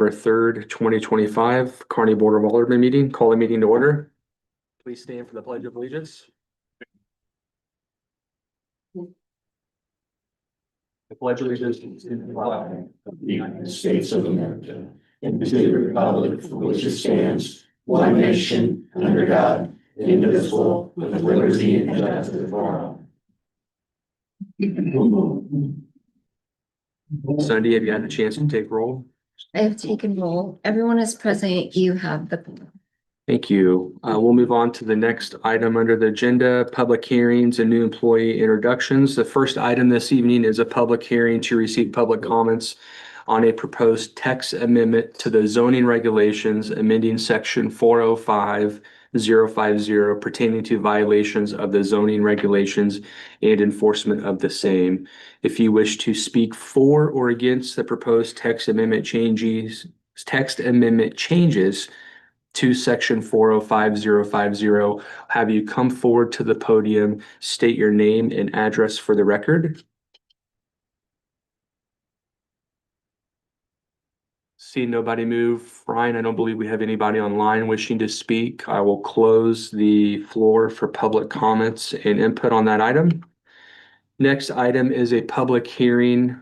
For 3rd, 2025 Kearney Board of Aldermen meeting. Call the meeting to order. Please stand for the Pledge of Allegiance. I pledge allegiance to the flag of the United States of America and to the republic for which it stands, one nation, under God, indivisible, with liberty and justice for all. Sunday, have you had a chance to take roll? I have taken roll. Everyone is present. You have the. Thank you. We'll move on to the next item under the agenda, public hearings and new employee introductions. The first item this evening is a public hearing to receive public comments on a proposed text amendment to the zoning regulations amending section 405050 pertaining to violations of the zoning regulations and enforcement of the same. If you wish to speak for or against the proposed text amendment changes to section 405050, have you come forward to the podium, state your name and address for the record. See nobody move. Ryan, I don't believe we have anybody online wishing to speak. I will close the floor for public comments and input on that item. Next item is a public hearing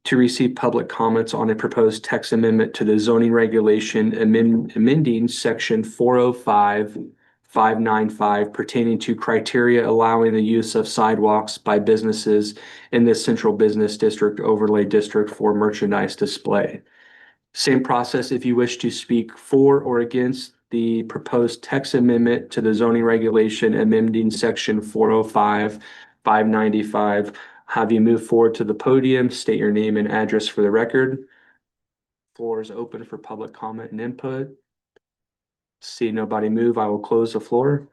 to receive public comments on a proposed text amendment to the zoning regulation amending section 405595 pertaining to criteria allowing the use of sidewalks by businesses in the central business district overlay district for merchandise display. Same process if you wish to speak for or against the proposed text amendment to the zoning regulation amending section 405595. Have you move forward to the podium, state your name and address for the record. Floor is open for public comment and input. See nobody move, I will close the floor.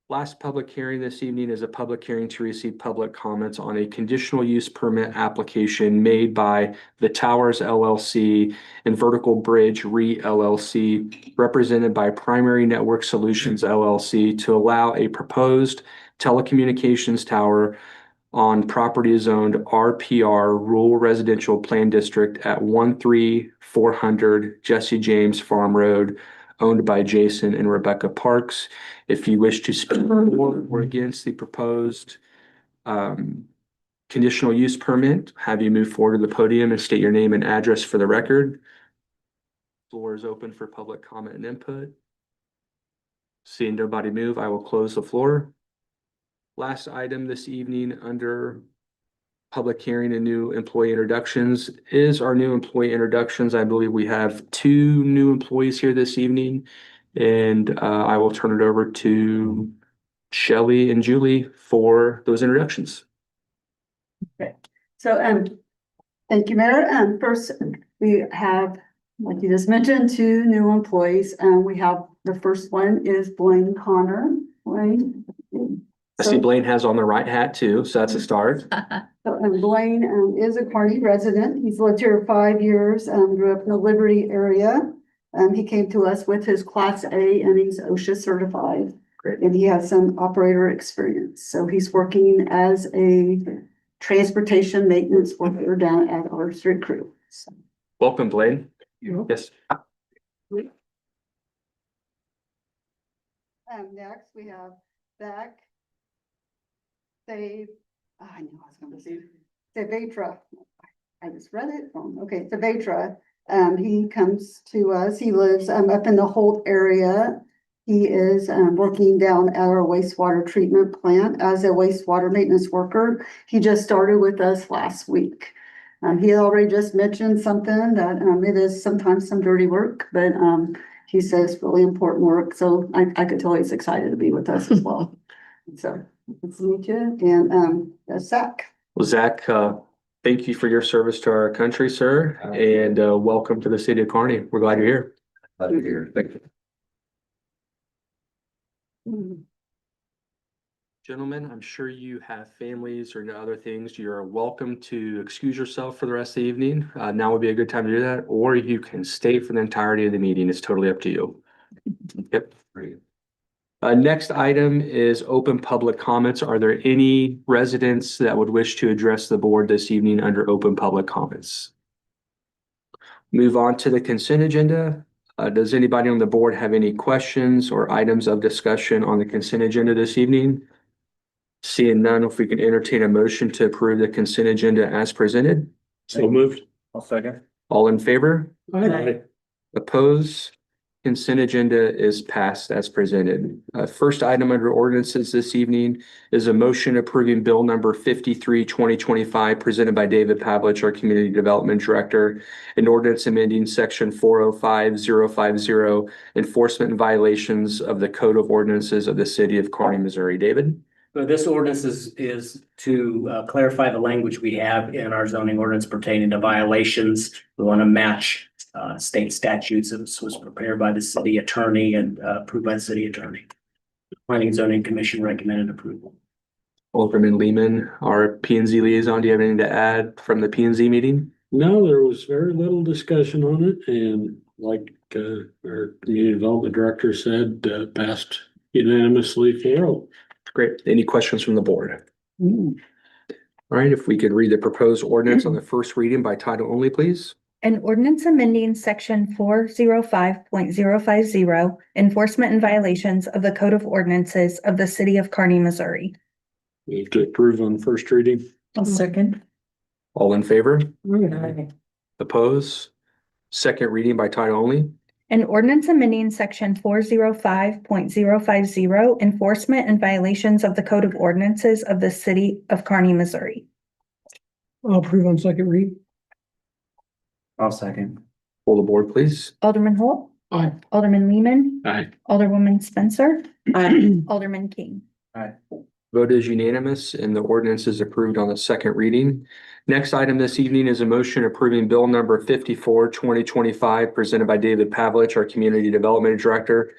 Last public hearing this evening is a public hearing to receive public comments on a conditional use permit application made by the Towers LLC and Vertical Bridge RE LLC, represented by Primary Network Solutions LLC, to allow a proposed telecommunications tower on property zoned RPR Rural Residential Plan District at 13400 Jesse James Farm Road, owned by Jason and Rebecca Parks. If you wish to speak for or against the proposed conditional use permit, have you move forward to the podium and state your name and address for the record. Floor is open for public comment and input. Seeing nobody move, I will close the floor. Last item this evening under public hearing and new employee introductions is our new employee introductions. I believe we have 2 new employees here this evening, and I will turn it over to Shelley and Julie for those introductions. Okay. So, thank you, Mayor. First, we have, like you just mentioned, 2 new employees. We have, the first one is Blaine Connor. Blaine. I see Blaine has on the right hat too, so that's a start. Blaine is a Kearney resident. He's lived here 5 years, grew up in the Liberty area. He came to us with his Class A and he's OSHA certified. Great. And he has some operator experience. So he's working as a transportation maintenance worker down at our street crew. So. Welcome, Blaine. Yes. Next we have Beck. I knew I was going to say Savatra. I just read it wrong. Okay, Savatra. He comes to us. He lives up in the Holt area. He is working down at our wastewater treatment plant as a wastewater maintenance worker. He just started with us last week. He had already just mentioned something that it is sometimes some dirty work, but he says really important work. So I could tell he's excited to be with us as well. So nice to meet you. And Zach. Well, Zach, thank you for your service to our country, sir, and welcome to the city of Kearney. We're glad you're here. Glad to be here. Thank you. Gentlemen, I'm sure you have families or other things. You're welcome to excuse yourself for the rest of the evening. Now would be a good time to do that, or you can stay for the entirety of the meeting. It's totally up to you. Yep. Great. Next item is open public comments. Are there any residents that would wish to address the board this evening under open public comments? Move on to the consent agenda. Does anybody on the board have any questions or items of discussion on the consent agenda this evening? Seeing none, if we can entertain a motion to approve the consent agenda as presented. So moved. I'll second. All in favor? Aye. Opposed? Consent agenda is passed as presented. First item under ordinances this evening is a motion approving bill number 53, 2025, presented by David Pavlich, our Community Development Director, an ordinance amending section 405050, enforcement and violations of the Code of Ordinances of the City of Kearney, Missouri. David? So this ordinance is to clarify the language we have in our zoning ordinance pertaining to violations. We want to match state statutes. This was prepared by the city attorney and approved by the city attorney. Planning and Zoning Commission recommended approval. Alderman Lehman, our P and Z liaison, do you have anything to add from the P and Z meeting? No, there was very little discussion on it, and like our community development director said, passed unanimously 4-0. Great. Any questions from the board? All right, if we could read the proposed ordinance on the first reading by title only, please. An ordinance amending section 405.050, enforcement and violations of the Code of Ordinances of the City of Kearney, Missouri. Move to approve on first reading. I'll second. All in favor? Aye. Oppose? Second reading by title only. An ordinance amending section 405.050, enforcement and violations of the Code of Ordinances of the City of Kearney, Missouri. I'll approve on second read. I'll second. Pull the board, please. Alderman Holt, Aye. Alderman Lehman, Aye. Alderwoman Spencer, Aye. Alderman King. Vote is unanimous and the ordinance is approved on the second reading. Next item this evening is a motion approving bill number 54, 2025, presented by David Pavlich, our Community Development Director.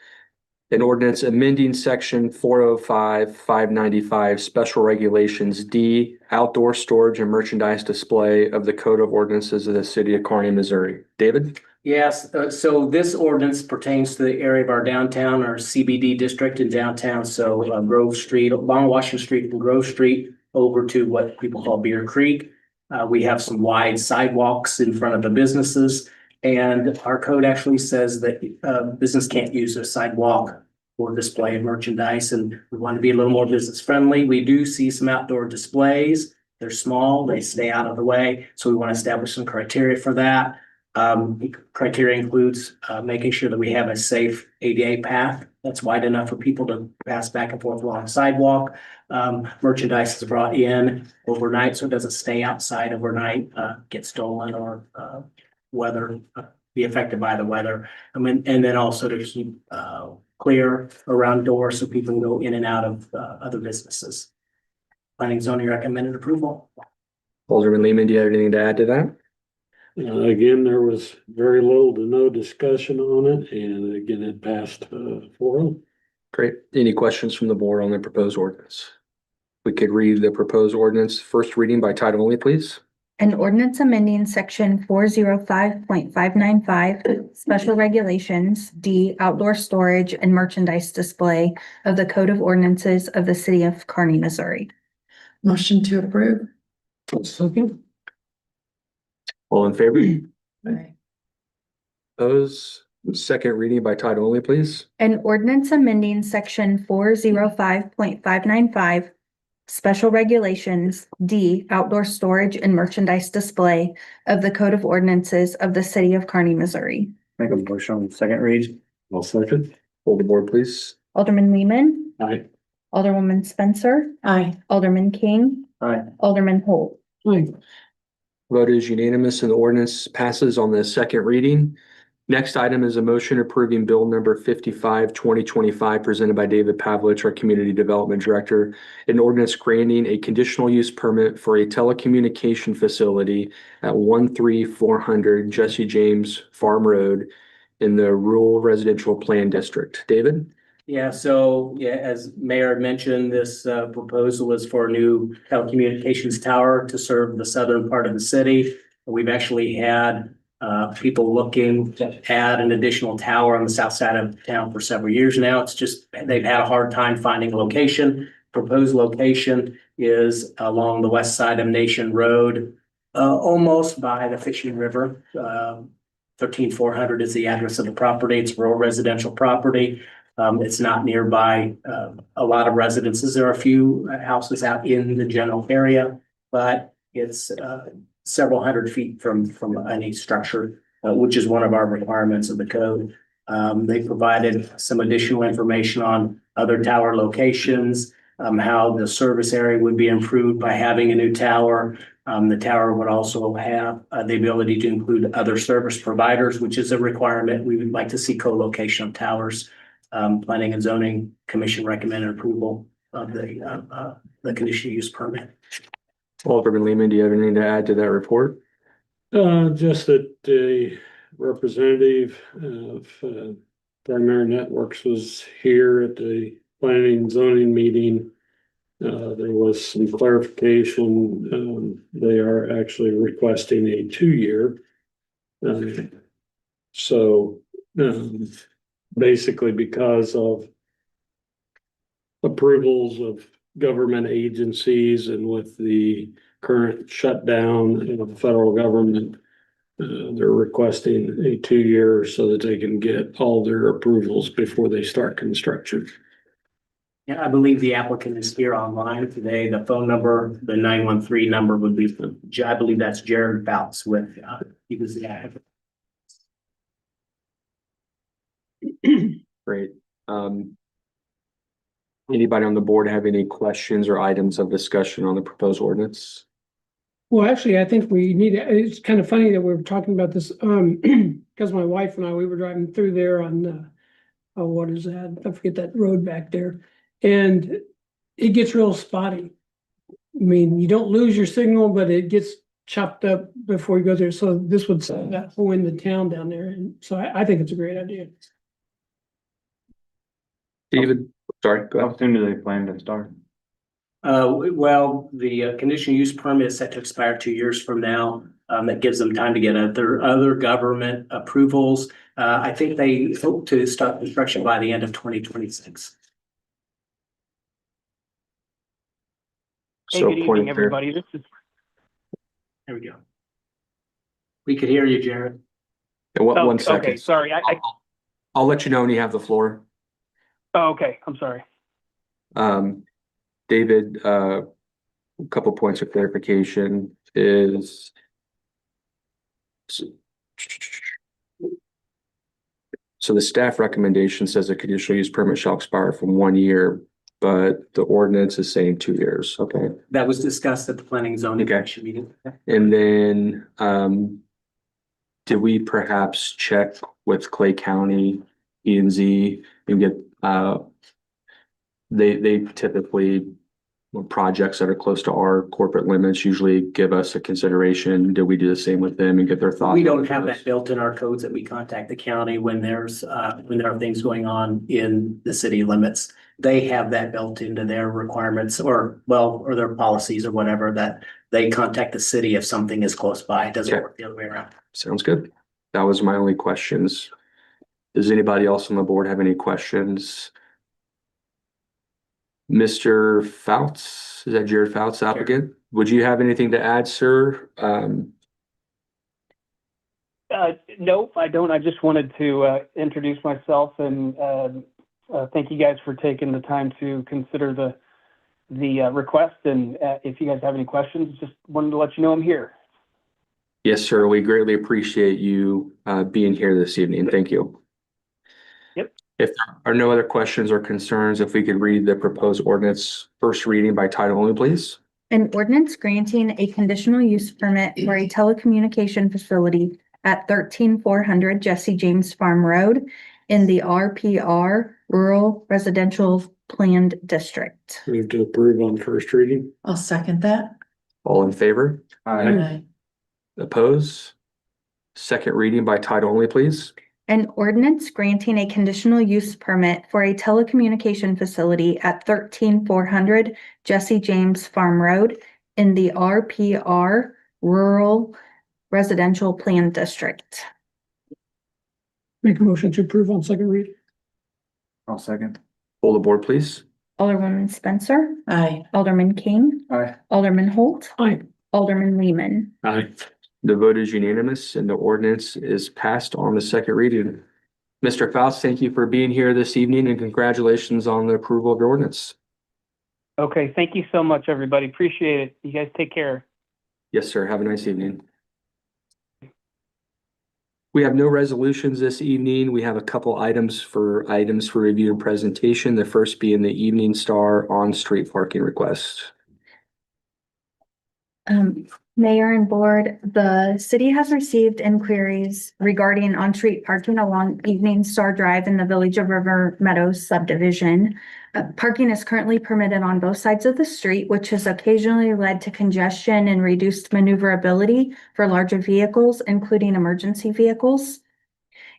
An ordinance amending section 405-595, special regulations D, outdoor storage and merchandise display of the Code of Ordinances of the City of Kearney, Missouri. David? Yes, so this ordinance pertains to the area of our downtown, our CBD district in downtown. So Grove Street, along Washington Street from Grove Street over to what people call Beer Creek. We have some wide sidewalks in front of the businesses. And our code actually says that business can't use a sidewalk for display of merchandise. And we want to be a little more business friendly. We do see some outdoor displays. They're small, they stay out of the way. So we want to establish some criteria for that. Criteria includes making sure that we have a safe ADA path that's wide enough for people to pass back and forth along the sidewalk. Merchandise is brought in overnight, so it doesn't stay outside overnight, get stolen or weather, be affected by the weather. I mean, and then also to keep clear around doors so people can go in and out of other businesses. Planning and Zoning recommended approval. Alderman Lehman, do you have anything to add to that? Again, there was very little to no discussion on it, and again, it passed 4-0. Great. Any questions from the board on the proposed ordinance? We could read the proposed ordinance first reading by title only, please. An ordinance amending section 405.595, special regulations D, outdoor storage and merchandise display of the Code of Ordinances of the City of Kearney, Missouri. Motion to approve. Second. All in favor? Aye. Oppose? Second reading by title only, please. An ordinance amending section 405.595, special regulations D, outdoor storage and merchandise display of the Code of Ordinances of the City of Kearney, Missouri. Make a motion on second read. I'll second. Pull the board, please. Alderman Lehman, Aye. Alderwoman Spencer, Aye. Alderman King, Aye. Alderman Holt. Aye. Vote is unanimous and the ordinance passes on the second reading. Next item is a motion approving bill number 55, 2025, presented by David Pavlich, our Community Development Director. An ordinance granting a conditional use permit for a telecommunication facility at 13400 Jesse James Farm Road in the Rural Residential Plan District. David? Yeah, so as Mayor mentioned, this proposal is for a new telecommunications tower to serve the southern part of the city. We've actually had people looking to add an additional tower on the south side of town for several years now. It's just, they've had a hard time finding a location. Proposed location is along the west side of Nation Road, almost by the Fishing River. 13400 is the address of the property. It's rural residential property. It's not nearby a lot of residences. There are a few houses out in the general area, but it's several hundred feet from any structure, which is one of our requirements of the code. They provided some additional information on other tower locations, how the service area would be improved by having a new tower. The tower would also have the ability to include other service providers, which is a requirement. We would like to see co-location of towers. Planning and Zoning Commission recommended approval of the conditional use permit. Alderman Lehman, do you have anything to add to that report? Just that the representative of Primary Networks was here at the planning and zoning meeting. There was some clarification. They are actually requesting a 2-year. So basically because of approvals of government agencies and with the current shutdown of the federal government, they're requesting a 2-year so that they can get all their approvals before they start construction. Yeah, I believe the applicant is here online today. The phone number, the 913 number would be, I believe that's Jared Bouts with, he was the applicant. Great. Anybody on the board have any questions or items of discussion on the proposed ordinance? Well, actually, I think we need, it's kind of funny that we're talking about this, because my wife and I, we were driving through there on, what is that? I forget that road back there. And it gets real spotty. I mean, you don't lose your signal, but it gets chopped up before you go there. So this would save that whole in the town down there. And so I think it's a great idea. David, sorry, go How ahead. soon do they plan to start? Well, the conditional use permit is set to expire 2 years from now. That gives them time to get other government approvals. I think they hope to start construction by the end of 2026. Hey, So good point evening, of clar- everybody. This is There we go. We could hear you, Jared. One okay. second. Sorry. I'll let you know when you have the floor. Okay. I'm sorry. David, a couple points of clarification is so the staff recommendation says a conditional use permit shall expire from 1 year, but the ordinance is saying 2 years. Okay. That was discussed at the planning and zoning Okay. commission meeting. And then, did we perhaps check with Clay County, E and Z and get, they typically, projects that are close to our corporate limits usually give us a consideration. Do we do the same with them and get their thoughts? We don't have that built in our codes that we contact the county when there are things going on in the city limits. They have that built into their requirements or their policies or whatever, that they contact the city if something is close by. It doesn't Okay. work the other way around. Sounds good. That was my only questions. Does anybody else on the board have any questions? Mr. Fouts, is that Jared Fouts applicant? Would you have anything to add, sir? Nope, I don't. I just wanted to introduce myself and thank you guys for taking the time to consider the request. And if you guys have any questions, just wanted to let you know I'm here. Yes, sir. We greatly appreciate you being here this evening. Thank you. Yep. If there are no other questions or concerns, if we could read the proposed ordinance first reading by title only, please. An ordinance granting a conditional use permit for a telecommunication facility at 13400 Jesse James Farm Road in the RPR Rural Residential Planned District. Move to approve on first reading. I'll second that. All in favor? Aye. Oppose? Second reading by title only, please. An ordinance granting a conditional use permit for a telecommunication facility at 13400 Jesse James Farm Road in the RPR Rural Residential Plan District. Make a motion to approve on second read. I'll second. Hold the board, please. Alderwoman Spencer, Aye. Alderman King, Aye. Alderman Holt, Aye. Alderman Lehman. Aye. The vote is unanimous and the ordinance is passed on the second reading. Mr. Faust, thank you for being here this evening and congratulations on the approval of your ordinance. Okay, thank you so much, everybody. Appreciate it. You guys take care. Yes, sir. Have a nice evening. We have no resolutions this evening. We have a couple items for review and presentation. The first being the Evening Star on-street parking request. Mayor and board, the city has received inquiries regarding on-street parking along Evening Star Drive in the Village of River Meadows subdivision. Parking is currently permitted on both sides of the street, which has occasionally led to congestion and reduced maneuverability for larger vehicles, including emergency vehicles.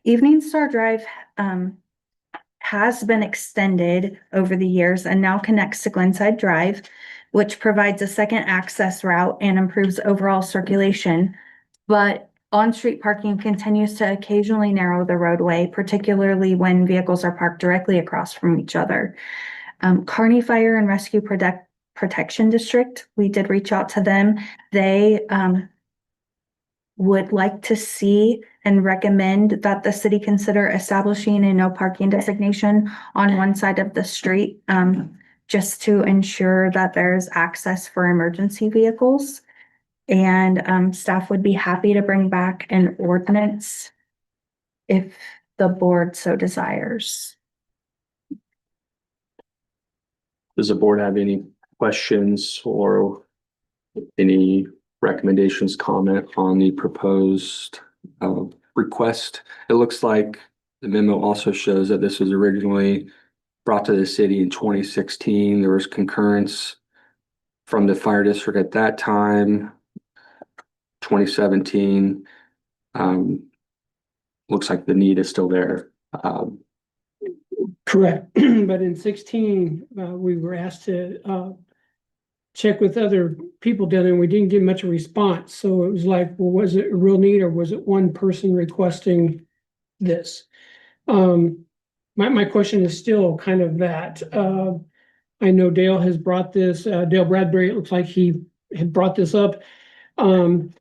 Evening Star Drive, has been extended over the years and now connects to Glenside Drive, which provides a second access route and improves overall circulation. But on-street parking continues to occasionally narrow the roadway, particularly when vehicles are parked directly across from each other. Kearney Fire and Rescue Protection District, we did reach out to them. They would like to see and recommend that the city consider establishing a no parking designation on one side of the street, just to ensure that there's access for emergency vehicles. And staff would be happy to bring back an ordinance if the board so desires. Does the board have any questions or any recommendations, comment on the proposed request? It looks like the memo also shows that this was originally brought to the city in 2016. There was concurrence from the fire district at that time, 2017. Looks like the need is still there. Correct, but in 16, we were asked to check with other people down there, and we didn't get much of a response. So it was like, well, was it a real need, or was it one person requesting this? My question is still kind of that. I know Dale has brought this, Dale Bradbury, it looks like he had brought this up. And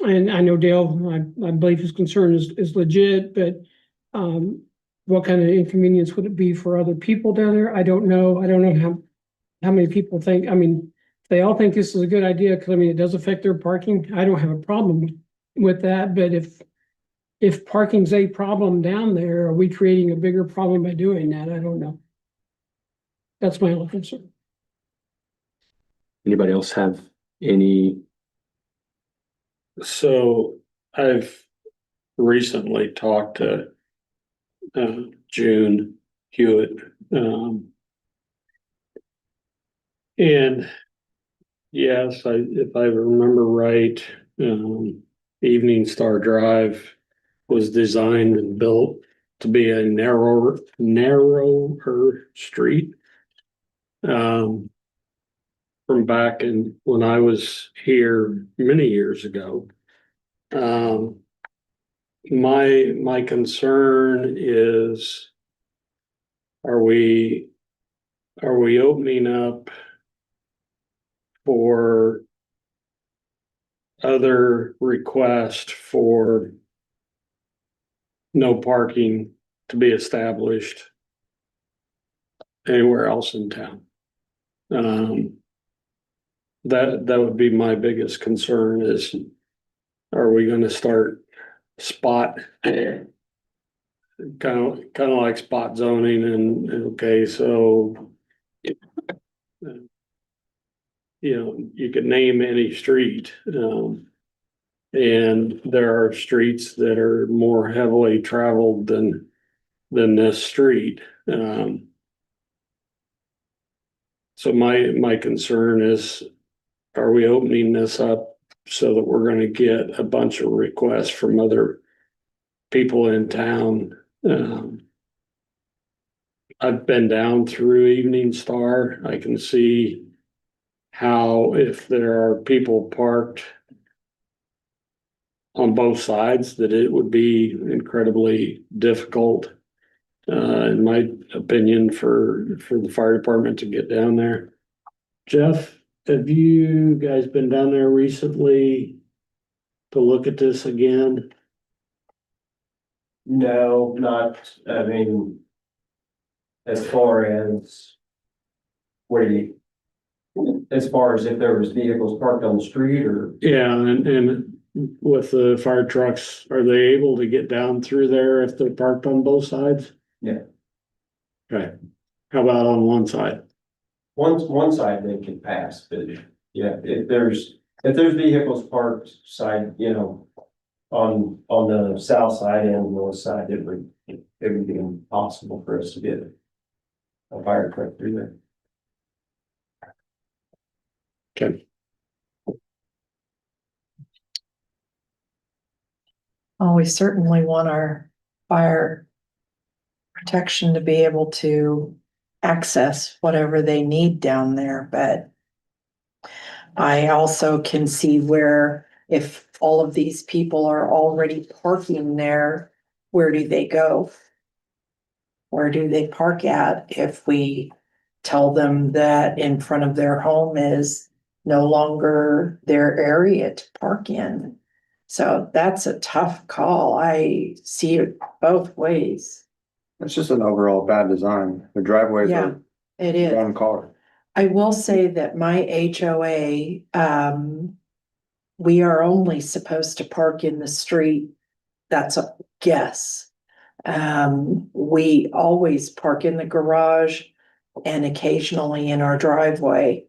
I know Dale, I believe his concern is legit, but what kind of inconvenience would it be for other people down there? I don't know. I don't know how many people think, I mean, they all think this is a good idea, because I mean, it does affect their parking. I don't have a problem with that, but if parking's a problem down there, are we creating a bigger problem by doing that? I don't know. That's my only concern. Anybody else have any? So I've recently talked to June Hewitt, and yes, if I remember right, Evening Star Drive was designed and built to be a narrower street. From back when I was here many years ago. My concern is, are we opening up for other requests for no parking to be established anywhere else in town? That would be my biggest concern is, are we going to start spot kind of like spot zoning and okay, so you could name any street, and there are streets that are more heavily traveled than this street. So my concern is, are we opening this up so that we're going to get a bunch of requests from other people in town? I've been down through Evening Star. I can see how, if there are people parked on both sides, that it would be incredibly difficult, in my opinion, for the fire department to get down there. Jeff, have you guys been down there recently to look at this again? No, not, I mean, as far as as far as if there was vehicles parked on the street or, Yeah, and with the fire trucks, are they able to get down through there if they're parked on both sides? Yeah. Okay, how about on one side? one side they can pass, but yeah, if there's vehicles parked side, on the south side and the north side, it would be impossible for us to get a fire truck through there. Okay. Oh, we certainly want our fire protection to be able to access whatever they need down there, but I also can see where if all of these people are already parking there, where do they go? Where do they park at if we tell them that in front of their home is no longer their area to park in? So that's a tough call. I see it both ways. It's just an overall bad design. The driveways Yeah, are it is. one car. I will say that my HOA, we are only supposed to park in the street. That's a guess. We always park in the garage and occasionally in our driveway.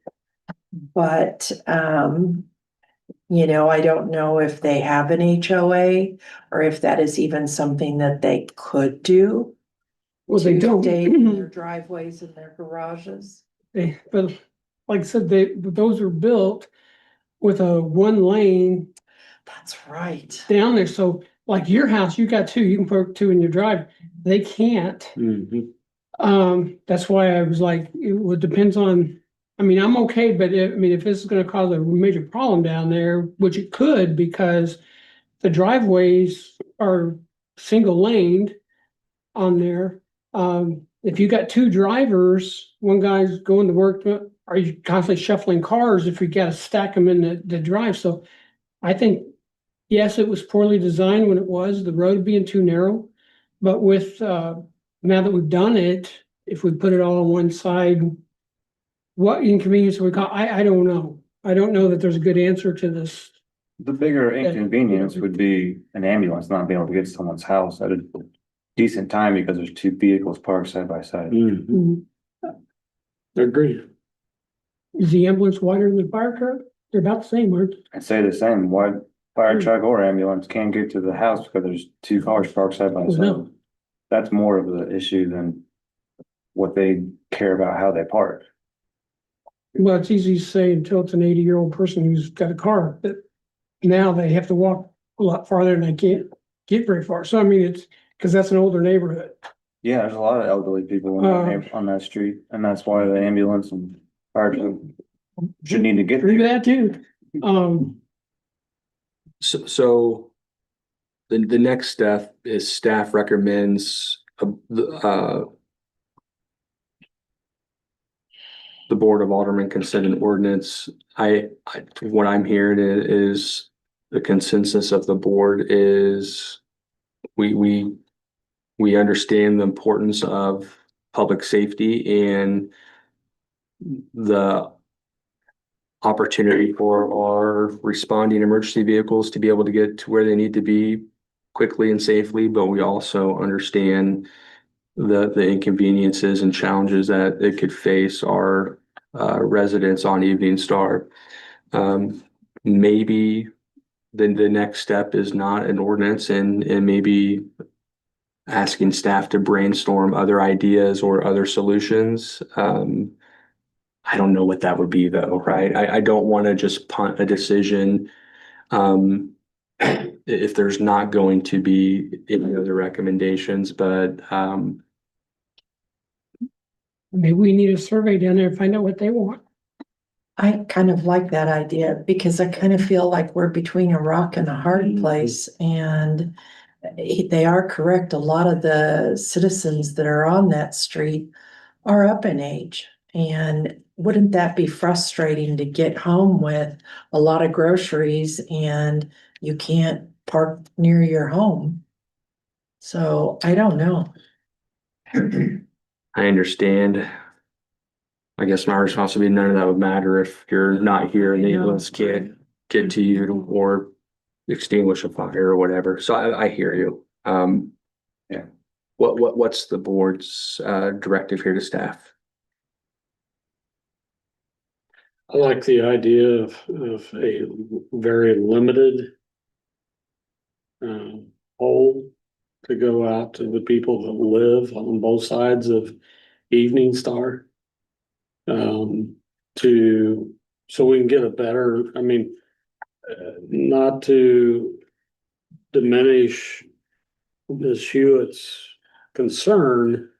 But, I don't know if they have an HOA or if that is even something that they could do. Well, they to don't. stay in their driveways and their garages. But like I said, those were built with a one lane That's right. down there. So like your house, you got two, you can put two in your drive. They can't. That's why I was like, it depends on, I mean, I'm okay, but if this is gonna cause a major problem down there, which it could, because the driveways are single laned on there. If you got two drivers, one guy's going to work, are you constantly shuffling cars if you gotta stack them in the drive? So I think, yes, it was poorly designed when it was, the road being too narrow. But with, now that we've done it, if we put it all on one side, what inconvenience we call, I don't know. I don't know that there's a good answer to this. The bigger inconvenience would be an ambulance not being able to get to someone's house at a decent time because there's two vehicles parked side by side. Agree. Is the ambulance wider than the fire truck? They're about the same, aren't they? I'd say the same, why fire truck or ambulance can't get to the house because there's two cars parked side by Well, side. no. That's more of the issue than what they care about how they park. Well, it's easy to say until it's an 80-year-old person who's got a car, but now they have to walk a lot farther and they can't get very far. So I mean, it's because that's an older neighborhood. Yeah, there's a lot of elderly people on that street, and that's why the ambulance and fire truck should need to get Agree with there. that too. So the next step is staff recommends the Board of Aldermen consider an ordinance. What I'm hearing is the consensus of the board is we understand the importance of public safety and the opportunity for our responding emergency vehicles to be able to get to where they need to be quickly and safely, but we also understand the inconveniences and challenges that it could face our residents on Evening Star. Maybe then the next step is not an ordinance and maybe asking staff to brainstorm other ideas or other solutions. I don't know what that would be though, right? I don't want to just punt a decision if there's not going to be any other recommendations, but Maybe we need a survey down there and find out what they want. I kind of like that idea because I kind of feel like we're between a rock and a hard place, and they are correct. A lot of the citizens that are on that street are up in age. And wouldn't that be frustrating to get home with a lot of groceries and you can't park near your home. So I don't know. I understand. I guess my responsibility, none of that would matter if you're not here and the ambulance can't get to you or extinguish a fire or whatever. So I hear you. Yeah. What's the board's directive here to staff? I like the idea of a very limited hole to go out to the people that live on both sides of Evening Star. So we can get a better, I mean, not to diminish Ms. Hewitt's concern,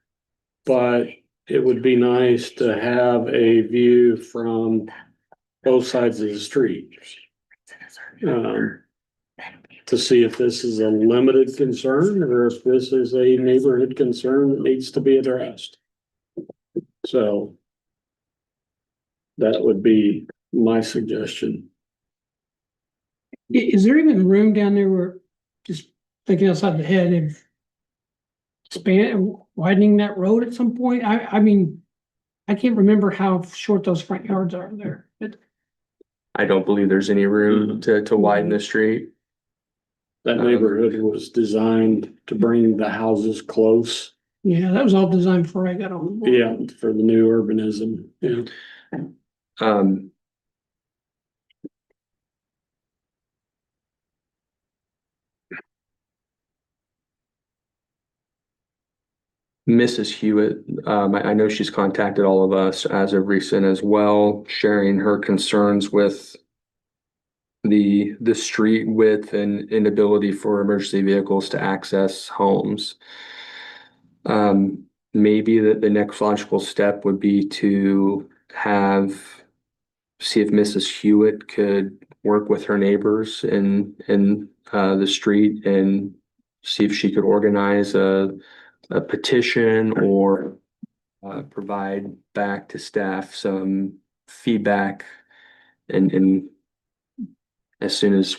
but it would be nice to have a view from both sides of the street. To see if this is a limited concern or if this is a neighborhood concern that needs to be addressed. So that would be my suggestion. Is there even room down there where, just thinking outside the head, of widening that road at some point? I mean, I can't remember how short those front yards are there, but I don't believe there's any room to widen the street. That neighborhood was designed to bring the houses close. yeah, that was all designed before I got on the board. Yeah, for the new urbanism. Yeah. Mrs. Hewitt, I know she's contacted all of us as of recent as well, sharing her concerns with the street width and inability for emergency vehicles to access homes. Maybe the next logical step would be to see if Mrs. Hewitt could work with her neighbors in the street and see if she could organize a petition or provide back to staff some feedback and as soon as,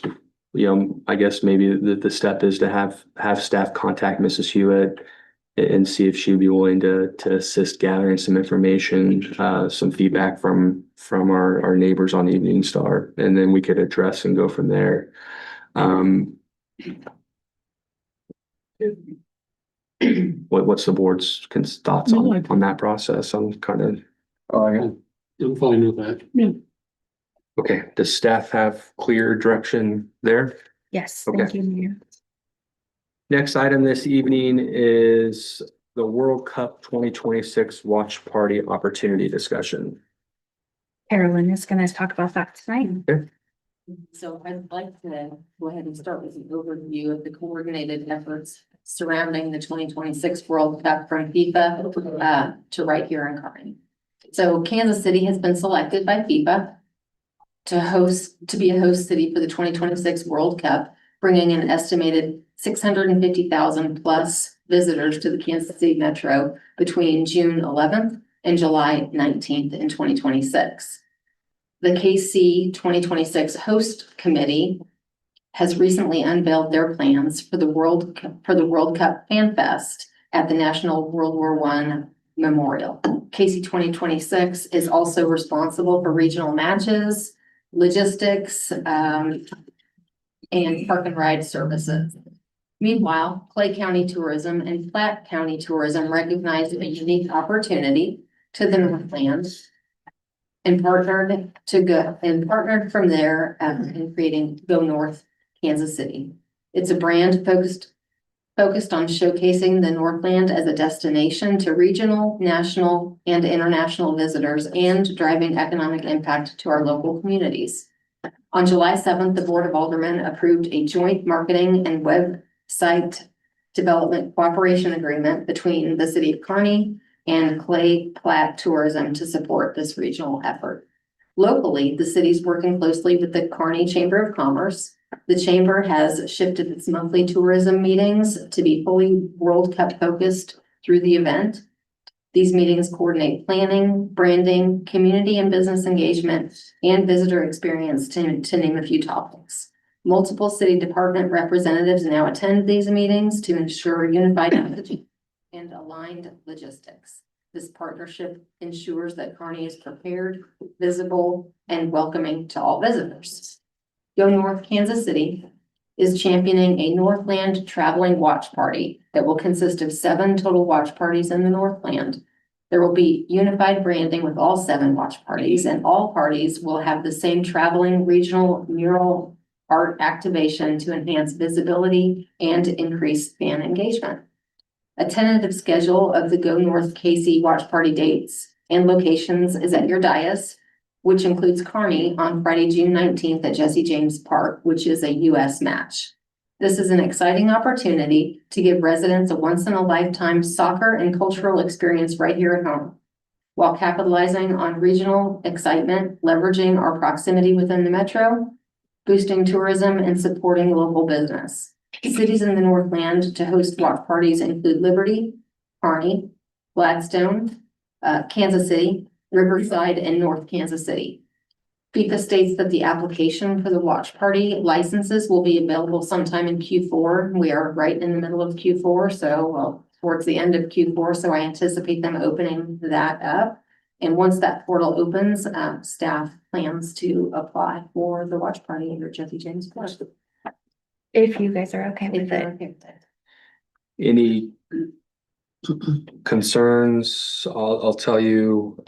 I guess maybe the step is to have staff contact Mrs. Hewitt and see if she'd be willing to assist gathering some information, some feedback from our neighbors on the Evening Star, and then we could address and go from there. What's the board's thoughts on that process? I'm kind of. I'm fine with that. Yeah. Okay, does staff have clear direction there? Yes, Okay. thank you, Mayor. Next item this evening is the World Cup 2026 Watch Party Opportunity Discussion. Carolyn is gonna talk about that tonight. So I'd like to go ahead and start with an overview of the coordinated efforts surrounding the 2026 World Cup from FIFA to right here in Kearney. So Kansas City has been selected by FIFA to be a host city for the 2026 World Cup, bringing an estimated 650,000 plus visitors to the Kansas City Metro between June 11th and July 19th in 2026. The KC 2026 host committee has recently unveiled their plans for the World Cup Fan Fest at the National World War I Memorial. KC 2026 is also responsible for regional matches, logistics, and park and ride services. Meanwhile, Clay County Tourism and Platte County Tourism recognized a unique opportunity to the Northland and partnered from there in creating Go North Kansas City. It's a brand focused on showcasing the Northland as a destination to regional, national, and international visitors and driving economic impact to our local communities. On July 7th, the Board of Aldermen approved a joint marketing and website development cooperation agreement between the City of Kearney and Clay Platte Tourism to support this regional effort. Locally, the city's working closely with the Kearney Chamber of Commerce. The chamber has shifted its monthly tourism meetings to be fully World Cup focused through the event. These meetings coordinate planning, branding, community and business engagement, and visitor experience to name a few topics. Multiple city department representatives now attend these meetings to ensure unified messaging and aligned logistics. This partnership ensures that Kearney is prepared, visible, and welcoming to all visitors. Go North Kansas City is championing a Northland traveling watch party that will consist of 7 total watch parties in the Northland. There will be unified branding with all 7 watch parties, and all parties will have the same traveling regional mural art activation to enhance visibility and increase fan engagement. A tentative schedule of the Go North KC watch party dates and locations is at your dais, which includes Kearney on Friday, June 19th at Jesse James Park, which is a US match. This is an exciting opportunity to give residents a once-in-a-lifetime soccer and cultural experience right here at home, while capitalizing on regional excitement, leveraging our proximity within the metro, boosting tourism, and supporting local business. Cities in the Northland to host watch parties include Liberty, Kearney, Gladstone, Kansas City, Riverside, and North Kansas City. FIFA states that the application for the watch party licenses will be available sometime in Q4. We are right in the middle of Q4, so towards the end of Q4, so I anticipate them opening that up. And once that portal opens, staff plans to apply for the watch party under Jesse James Park. If you guys are okay If with you're it. okay with it. Any concerns? I'll tell you,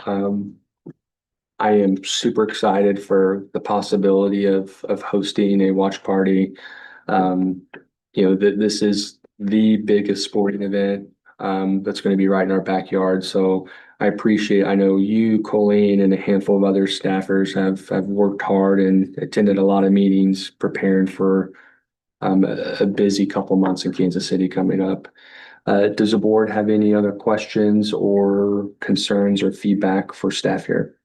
I am super excited for the possibility of hosting a watch party. This is the biggest sporting event that's going to be right in our backyard. So I know you, Colleen, and a handful of other staffers have worked hard and attended a lot of meetings preparing for a busy couple months in Kansas City coming up. Does the board have any other questions or concerns or feedback for staff here?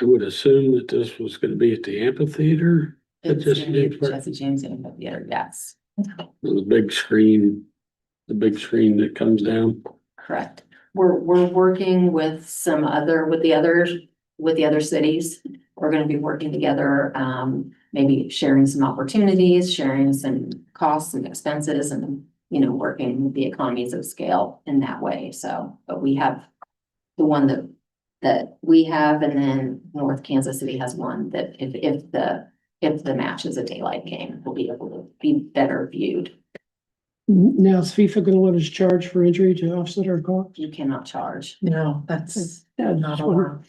I would assume that this was gonna be at the amphitheater. It's Jesse gonna be James Park? Jesse James Amphitheater, yes, The big screen that comes down. correct. We're working with the other cities. We're gonna be working together, maybe sharing some opportunities, sharing some costs and expenses, and, working with the economies of scale in that way. So, but we have the one that we have, and then North Kansas City has one that if the match is a daylight game, we'll be able to be better viewed. Now is FIFA gonna let us charge for entry to offset our costs? You cannot charge, No, that's Yeah, not just allowed.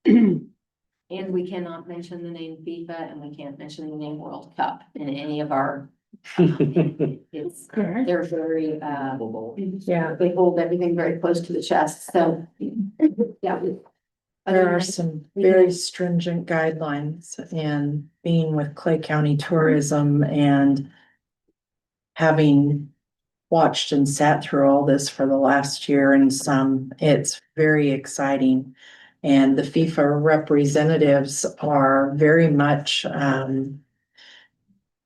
and we cannot mention the name FIFA, and we can't mention the name World Cup in any of our, it's, Alright. they're very, Yeah. they hold everything very close to the chest, so, yeah. There are some very stringent guidelines, and being with Clay County Tourism and having watched and sat through all this for the last year and some, it's very exciting. And the FIFA representatives are very much,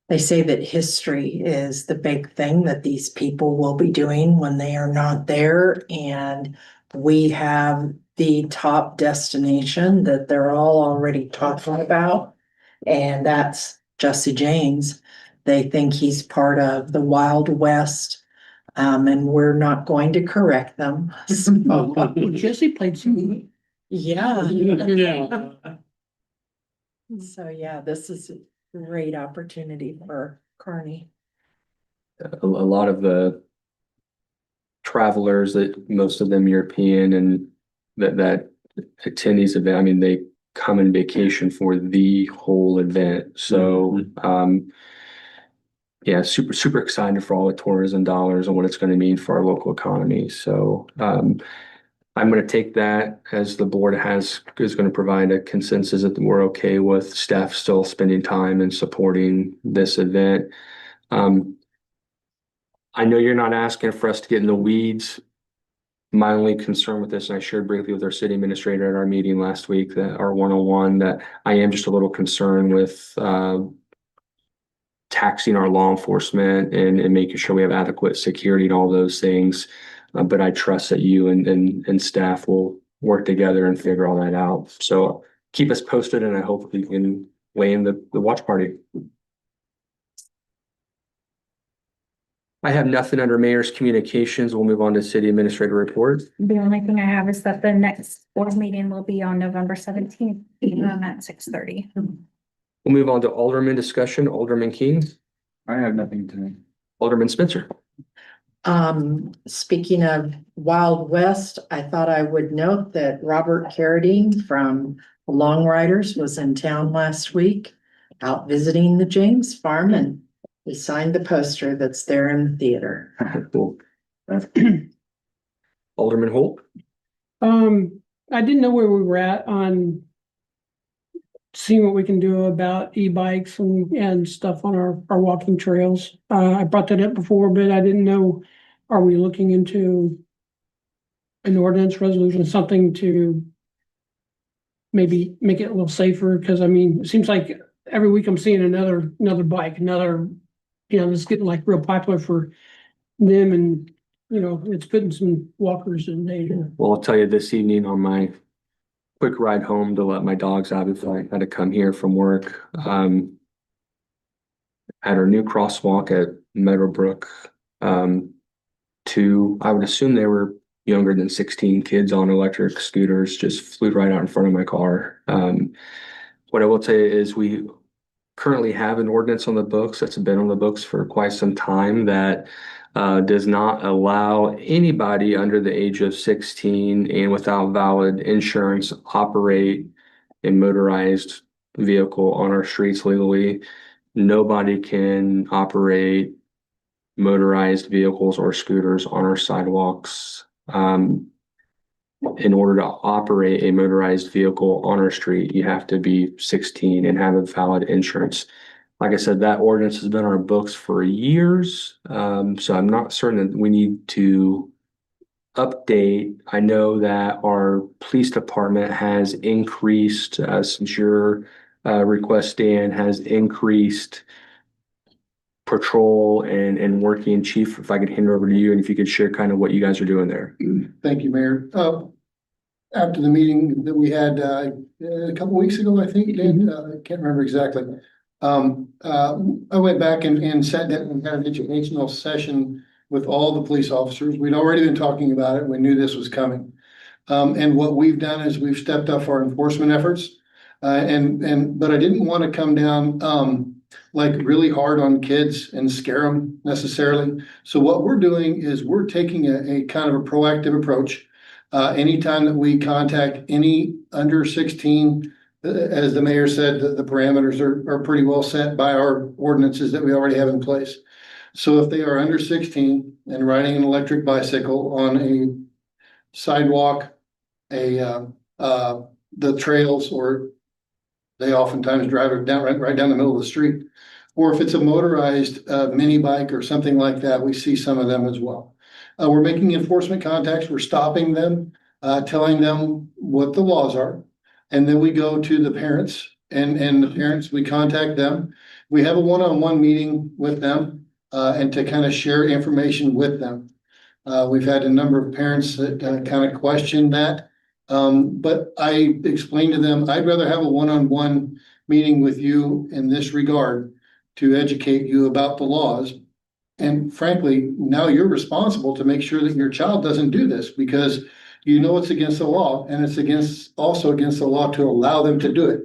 they say that history is the big thing that these people will be doing when they are not there. And we have the top destination that they're all already talking about, and that's Jesse James. They think he's part of the Wild West, and we're not going to correct them. So, Well, Jesse played some. yeah. Yeah. So, yeah, this is a great opportunity for Kearney. A lot of the travelers, that most of them European, and that attend these events, I mean, they come in vacation for the whole event. So, yeah, super excited for all the tourism dollars and what it's going to mean for our local economy. So, I'm going to take that as the board is going to provide a consensus that we're okay with staff still spending time and supporting this event. I know you're not asking for us to get in the weeds. My only concern with this, and I shared briefly with our city administrator at our meeting last week, that our 101, that I am just a little concerned with taxing our law enforcement and making sure we have adequate security and all those things. But I trust that you and staff will work together and figure all that out. So keep us posted, and I hope we can weigh in the watch party. I have nothing under mayor's communications. We'll move on to city administrator report. The only thing I have is that the next board meeting will be on November 17th, at 6:30. We'll move on to alderman discussion. Alderman King, I have nothing tonight. Alderman Spencer. Speaking of Wild West, I thought I would note that Robert Carradine from Long Riders was in town last week, out visiting the James Farm, and he signed the poster that's there in the theater. Cool. Alderman Holt. I didn't know where we were at on seeing what we can do about e-bikes and stuff on our walking trails. I brought that up before, but I didn't know, are we looking into an ordinance resolution, something to maybe make it a little safer? Because I mean, it seems like every week I'm seeing another bike, it's getting like real popular for them, and it's putting some walkers in danger. Well, I'll tell you this evening on my quick ride home to let my dogs out before I had to come here from work. At our new crosswalk at Meadowbrook, I would assume they were younger than 16 kids on electric scooters just flew right out in front of my car. What I will tell you is we currently have an ordinance on the books that's been on the books for quite some time that does not allow anybody under the age of 16 and without valid insurance operate a motorized vehicle on our streets legally. Nobody can operate motorized vehicles or scooters on our sidewalks. In order to operate a motorized vehicle on our street, you have to be 16 and have a valid insurance. Like I said, that ordinance has been on our books for years. So I'm not certain that we need to update. I know that our police department has increased, since your request, Dan, has increased patrol and working. Chief, if I could hand it over to you and if you could share kind of what you guys are doing there. Thank you, Mayor. After the meeting that we had a couple weeks ago, I think, I can't remember exactly. I went back and sat down and had an educational session with all the police officers. We'd already been talking about it. We knew this was coming. And what we've done is we've stepped up our enforcement efforts. But I didn't want to come down like really hard on kids and scare them necessarily. So what we're doing is we're taking a kind of a proactive approach. Anytime that we contact any under 16, as the mayor said, the parameters are pretty well set by our ordinances that we already have in place. So if they are under 16 and riding an electric bicycle on a sidewalk, the trails, or they oftentimes drive it down right down the middle of the street. Or if it's a motorized mini bike or something like that, we see some of them as well. We're making enforcement contacts. We're stopping them, telling them what the laws are. And then we go to the parents and the parents, we contact them. We have a one-on-one meeting with them and to kind of share information with them. We've had a number of parents that kind of question that. But I explained to them, I'd rather have a one-on-one meeting with you in this regard to educate you about the laws. And frankly, now you're responsible to make sure that your child doesn't do this because you know it's against the law, and it's also against the law to allow them to do it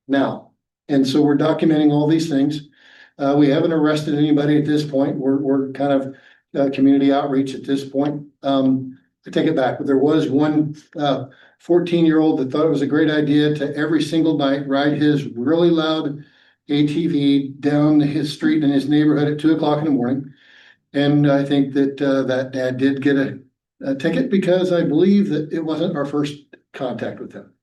now. And so we're documenting all these things. We haven't arrested anybody at this point. We're kind of community outreach at this point. I take it back, but there was one 14-year-old that thought it was a great idea to every single night ride his really loud ATV down his street in his neighborhood at 2 o'clock in the morning. And I think that that dad did get a ticket because I believe that it wasn't our first contact with him.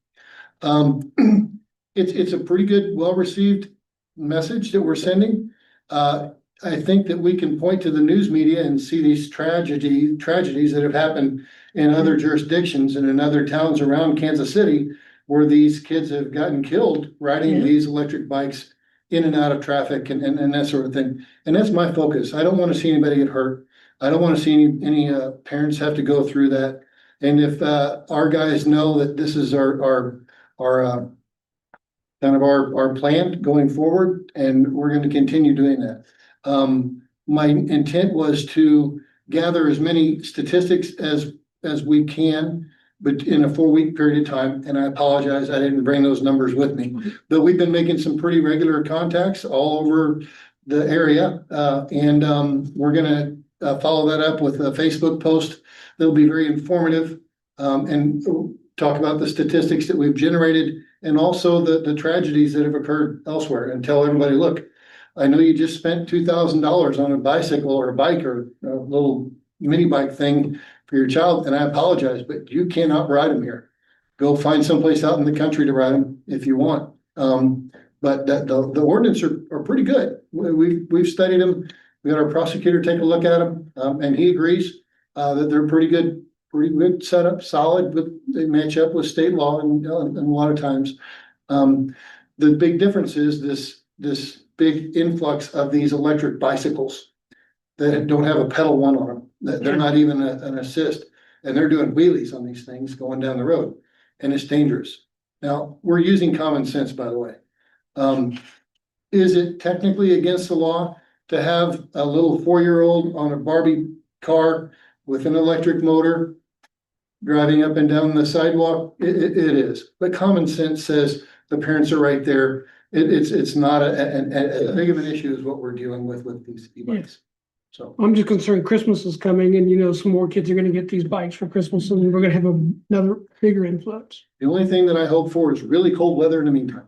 It's a pretty good, well-received message that we're sending. I think that we can point to the news media and see these tragedies that have happened in other jurisdictions and in other towns around Kansas City where these kids have gotten killed riding these electric bikes in and out of traffic and that sort of thing. And that's my focus. I don't want to see anybody get hurt. I don't want to see any parents have to go through that. And if our guys know that this is our kind of our plan going forward, and we're going to continue doing that. my intent was to gather as many statistics as we can, but in a 4-week period of time, and I apologize, I didn't bring those numbers with me. But we've been making some pretty regular contacts all over the area, and we're gonna follow that up with a Facebook post that'll be very informative, and talk about the statistics that we've generated and also the tragedies that have occurred elsewhere, and tell everybody, look, I know you just spent $2,000 on a bicycle or a bike or a little mini bike thing for your child, and I apologize, but you cannot ride them here. Go find someplace out in the country to ride them if you want. But the ordinance are pretty good. We've studied them. We had our prosecutor take a look at them, and he agrees that they're pretty good setup, solid, but they match up with state law and a lot of times. The big difference is this big influx of these electric bicycles that don't have a pedal one on them. They're not even an assist, and they're doing wheelies on these things going down the road, and it's dangerous. Now, we're using common sense, by the way. Is it technically against the law to have a little 4-year-old on a Barbie car with an electric motor driving up and down the sidewalk? It is, but common sense says the parents are right there. It's not a big of an issue is what we're dealing with these e-bikes. So I'm just concerned Christmas is coming and, you know, some more kids are gonna get these bikes for Christmas and we're gonna have another bigger influx. the only thing that I hope for is really cold weather in the meantime.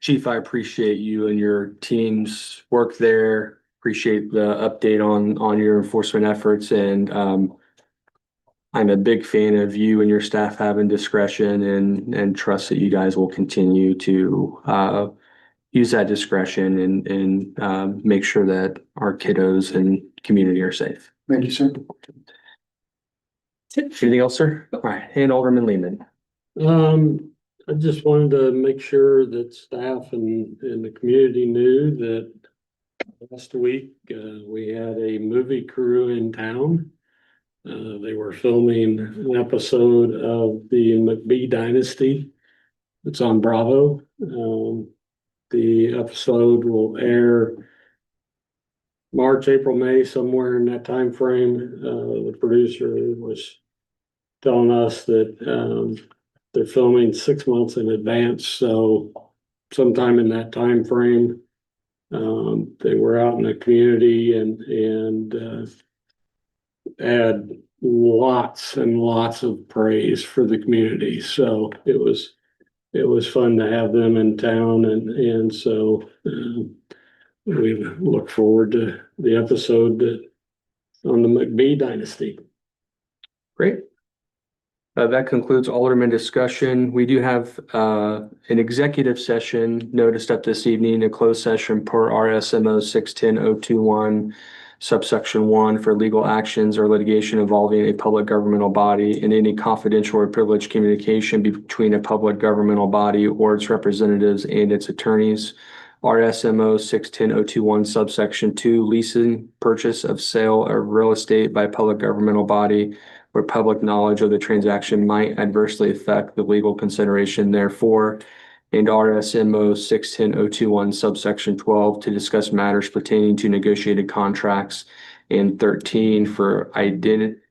Chief, I appreciate you and your team's work there. Appreciate the update on your enforcement efforts, and I'm a big fan of you and your staff having discretion and trust that you guys will continue to use that discretion and make sure that our kiddos and community are safe. Thank you, sir. Anything else, sir? All right, and Alderman Lehman. I just wanted to make sure that staff and the community knew that last week, we had a movie crew in town. They were filming an episode of the McBee Dynasty. It's on Bravo. The episode will air March, April, May, somewhere in that time frame. The producer was telling us that they're filming 6 months in advance, so sometime in that time frame, they were out in the community and had lots and lots of praise for the community. So it was fun to have them in town, and so we look forward to the episode on the McBee Dynasty. Great. That concludes Alderman discussion. We do have an executive session noticed up this evening, a closed session per RSMO 610-021, subsection 1 for legal actions or litigation involving a public governmental body and any confidential or privileged communication between a public governmental body or its representatives and its attorneys. RSMO 610-021, subsection 2, leasing, purchase of sale of real estate by a public governmental body where public knowledge of the transaction might adversely affect the legal consideration therefore, and RSMO 610-021, subsection 12, to discuss matters pertaining to negotiated contracts, and 13 for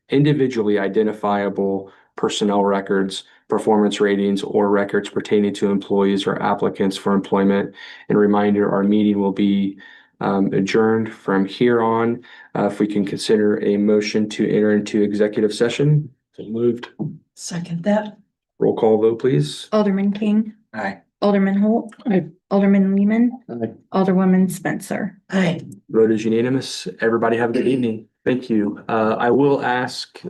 individually identifiable personnel records, performance ratings, or records pertaining to employees or applicants for employment. And reminder, our meeting will be adjourned from here on. If we can consider a motion to enter into executive session. So moved. Second that. Roll call vote, please. Alderman King. Aye. Alderman Holt. Aye. Alderman Lehman. Aye. Alderwoman Spencer. Aye. Vote is unanimous. Everybody have a good evening. Thank you. I will ask